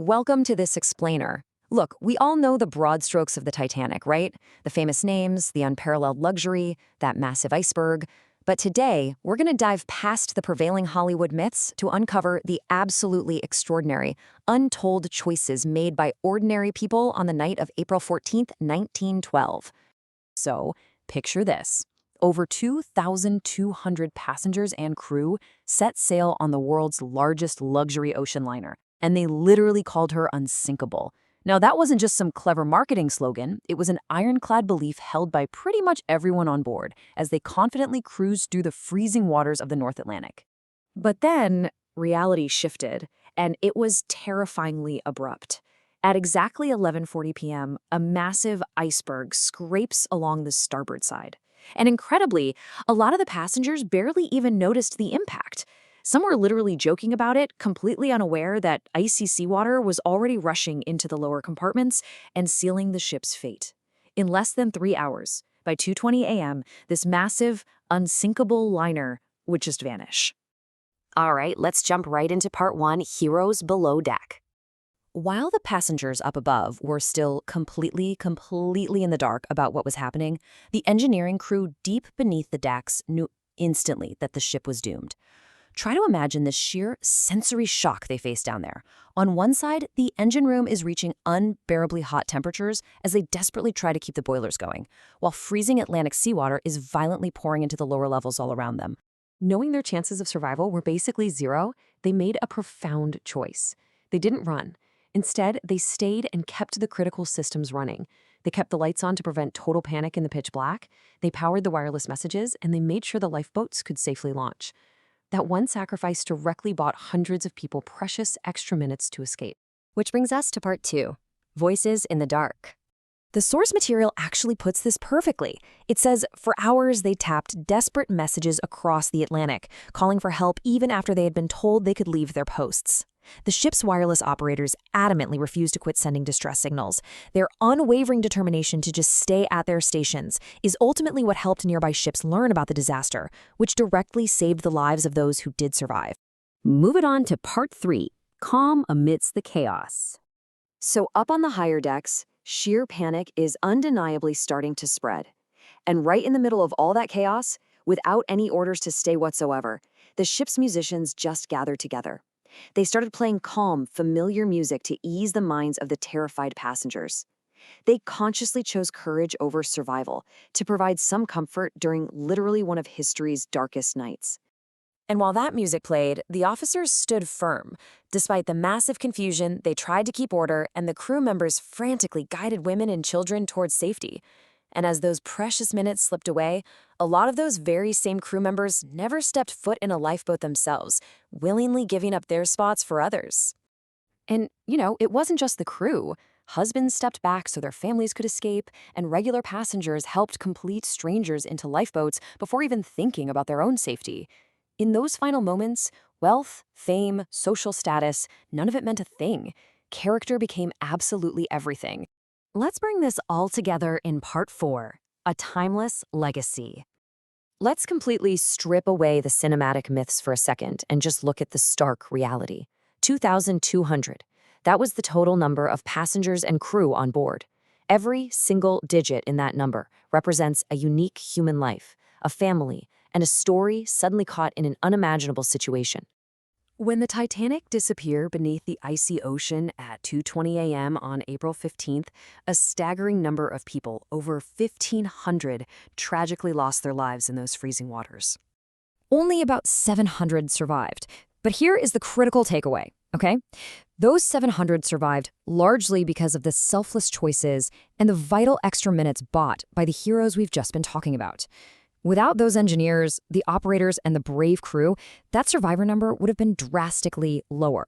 Welcome to this explainer. Look, we all know the broad strokes of the Titanic, right? The famous names, the unparalleled luxury, that massive iceberg. But today, we're going to dive past the prevailing Hollywood myths to uncover the absolutely extraordinary, untold choices made by ordinary people on the night of April 14th, 1912. So, picture this. Over 2,200 passengers and crew set sail on the world's largest luxury ocean liner, and they literally called her unsinkable. Now, that wasn't just some clever marketing slogan, it was an ironclad belief held by pretty much everyone on board as they confidently cruised through the freezing waters of the North Atlantic. But then, reality shifted, and it was terrifyingly abrupt. At exactly 11:40 p.m., a massive iceberg scrapes along the starboard side. And incredibly, a lot of the passengers barely even noticed the impact. Some were literally joking about it, completely unaware that icy seawater was already rushing into the lower compartments and sealing the ship's fate. In less than 3 hours, by 2:20 a.m., this massive, unsinkable liner would just vanish. All right, let's jump right into part one, Heroes Below Deck. While the passengers up above were still completely in the dark about what was happening, the engineering crew deep beneath the decks knew instantly that the ship was doomed. Try to imagine the sheer sensory shock they faced down there. On one side, the engine room is reaching unbearably hot temperatures as they desperately try to keep the boilers going, while freezing Atlantic seawater is violently pouring into the lower levels all around them. Knowing their chances of survival were basically zero, they made a profound choice. They didn't run. Instead, they stayed and kept the critical systems running. They kept the lights on to prevent total panic in the pitch black. They powered the wireless messages, and they made sure the lifeboats could safely launch. That one sacrifice directly bought hundreds of people precious extra minutes to escape. Which brings us to part two, Voices in the Dark. The source material actually puts this perfectly. It says, for hours they tapped desperate messages across the Atlantic, calling for help even after they had been told they could leave their posts. The ship's wireless operators adamantly refused to quit sending distress signals. Their unwavering determination to just stay at their stations is ultimately what helped nearby ships learn about the disaster, which directly saved the lives of those who did survive. Moving on to part three, Calm Amidst the Chaos. So up on the higher decks, sheer panic is undeniably starting to spread. And right in the middle of all that chaos, without any orders to stay whatsoever, the ship's musicians just gathered together. They started playing calm, familiar music to ease the minds of the terrified passengers. They consciously chose courage over survival to provide some comfort during literally one of history's darkest nights. And while that music played, the officers stood firm. Despite the massive confusion, they tried to keep order, and the crew members frantically guided women and children towards safety. And as those precious minutes slipped away, a lot of those very same crew members never stepped foot in a lifeboat themselves, willingly giving up their spots for others. And, it wasn't just the crew. Husbands stepped back so their families could escape, and regular passengers helped complete strangers into lifeboats before even thinking about their own safety. In those final moments, wealth, fame, social status, none of it meant a thing. Character became absolutely everything. Let's bring this all together in part four, A Timeless Legacy. Let's completely strip away the cinematic myths for a second and just look at the stark reality. 2,200. That was the total number of passengers and crew on board. Every single digit in that number represents a unique human life, a family, and a story suddenly caught in an unimaginable situation. When the Titanic disappeared beneath the icy ocean at 2:20 a.m. on April 15th, a staggering number of people, over 1,500, tragically lost their lives in those freezing waters. Only about 700 survived. But here is the critical takeaway, okay? Those 700 survived largely because of the selfless choices and the vital extra minutes bought by the heroes we've just been talking about. Without those engineers, the operators, and the brave crew, that survivor number would have been drastically lower.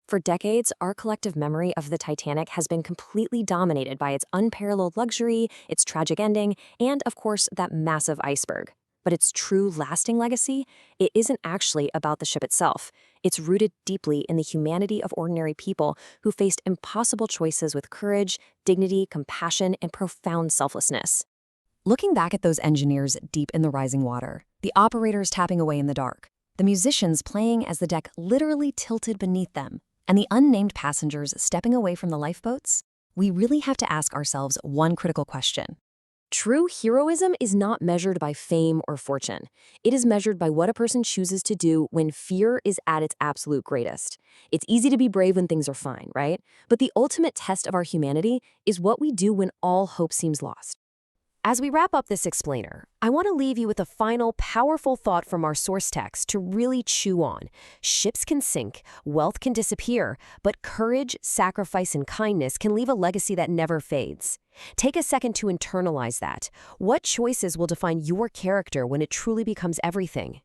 For decades, our collective memory of the Titanic has been completely dominated by its unparalleled luxury, its tragic ending, and, of course, that massive iceberg. But its true lasting legacy, it isn't actually about the ship itself. It's rooted deeply in the humanity of ordinary people who faced impossible choices with courage, dignity, compassion, and profound selflessness. Looking back at those engineers deep in the rising water, the operators tapping away in the dark, the musicians playing as the deck literally tilted beneath them, And the unnamed passengers stepping away from the lifeboats? We really have to ask ourselves one critical question. True heroism is not measured by fame or fortune. It is measured by what a person chooses to do when fear is at its absolute greatest. It's easy to be brave when things are fine, right? But the ultimate test of our humanity is what we do when all hope seems lost. As we wrap up this explainer, I want to leave you with a final powerful thought from our source text to really chew on. Ships can sink, wealth can disappear, but courage, sacrifice, and kindness can leave a legacy that never fades. Take a second to internalize that. What choices will define your character when it truly becomes everything?